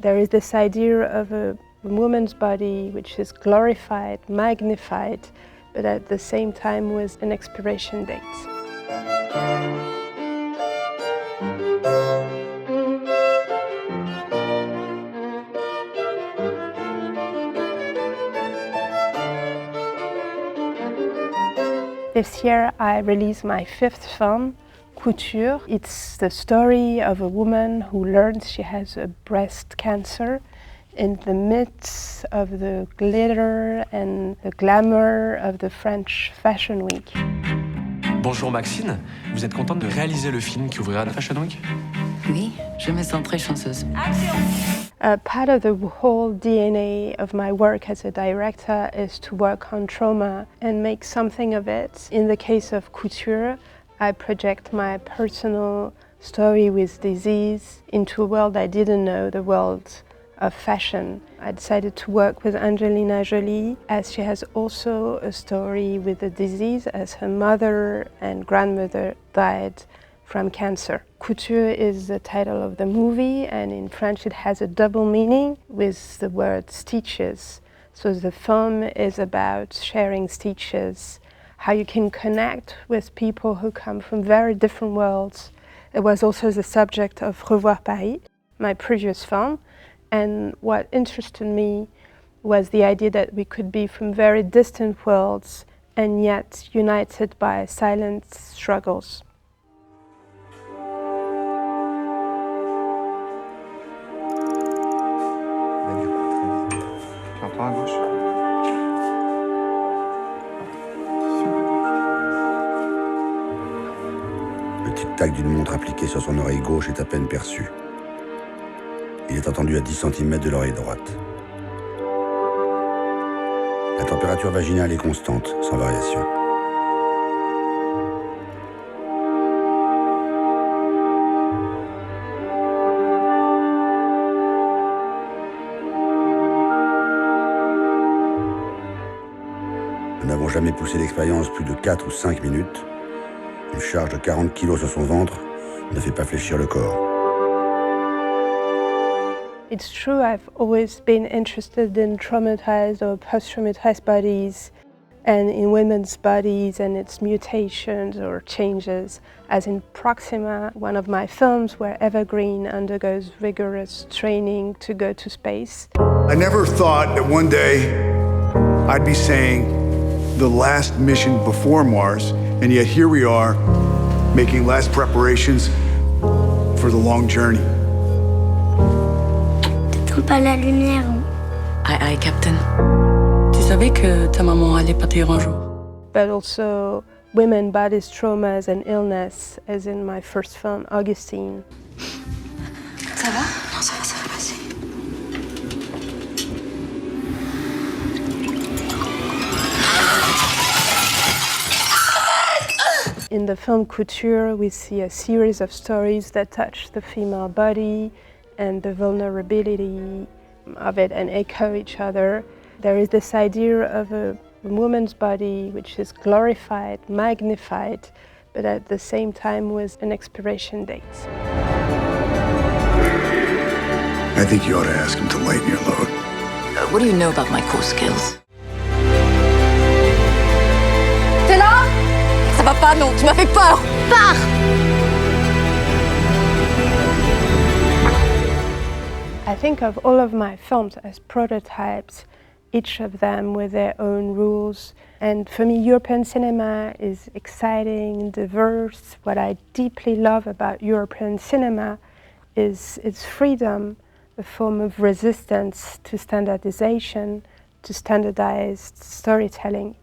There is this idea of a woman's body which is glorified, magnified, but at the same time with an expiration date. This year I released my fifth film, Couture. It's the story of a woman who learns she has a breast cancer in the midst of the glitter and the glamour of the French Fashion Week. Bonjour Maxine, vous êtes contente de réaliser le film qui ouvrira la Fashion Week? Oui, je me sens très chanceuse. Action! Part of the whole DNA of my work as a director is to work on trauma and make something of it. In the case of Couture, I project my personal story with disease into a world I didn't know, the world of fashion. I decided to work with Angelina Jolie as she has also a story with a disease as her mother and grandmother died from cancer. Couture is the title of the movie, and in French it has a double meaning with the word stitches. So the film is about sharing stitches, how you can connect with people who come from very different worlds. It was also the subject of Revoir Paris, my previous film, and what interested me was the idea that we could be from very distant worlds and yet united by silent struggles. À gauche. Le tic-tac d'une montre appliquée sur son oreille gauche est à peine perçu. Il est entendu à 10 cm de l'oreille droite. La température vaginale est constante, sans variation. Nous n'avons jamais poussé l'expérience plus de 4 ou 5 minutes. Une charge de 40 kg sur son ventre ne fait pas fléchir le corps. It's true, I've always been interested in traumatized or post-traumatized bodies and in women's bodies and its mutations or changes. As in Proxima, one of my films where Eva Green undergoes rigorous training to go to space. I never thought that one day I'd be saying the last mission before Mars, and yet here we are making last preparations for the long journey. T'éteins pas la lumière. Aye, aye, Captain. Tu savais que ta maman allait partir un jour? But also women bodies, traumas and illness, as in my first film, Augustine. Ça va? Non, ça va passer. In the film Couture, we see a series of stories that touch the female body and the vulnerability of it and echo each other. There is this idea of a woman's body which is glorified, magnified, but at the same time with an expiration date. I think you ought to ask him to lighten your load. What do you know about my core skills? T'es là? Ça va pas, non, tu m'as fait peur! Pars! I think of all of my films as prototypes, each of them with their own rules. And for me, European cinema is exciting, diverse. What I deeply love about European cinema is its freedom, a form of resistance to standardization, to standardized storytelling.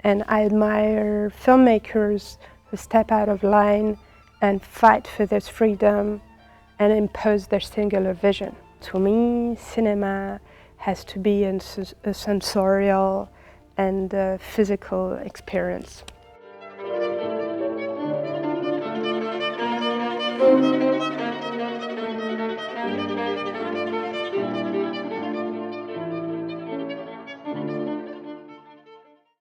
And I admire filmmakers who step out of line and fight for this freedom and impose their singular vision. To me, cinema has to be a sensorial and physical experience.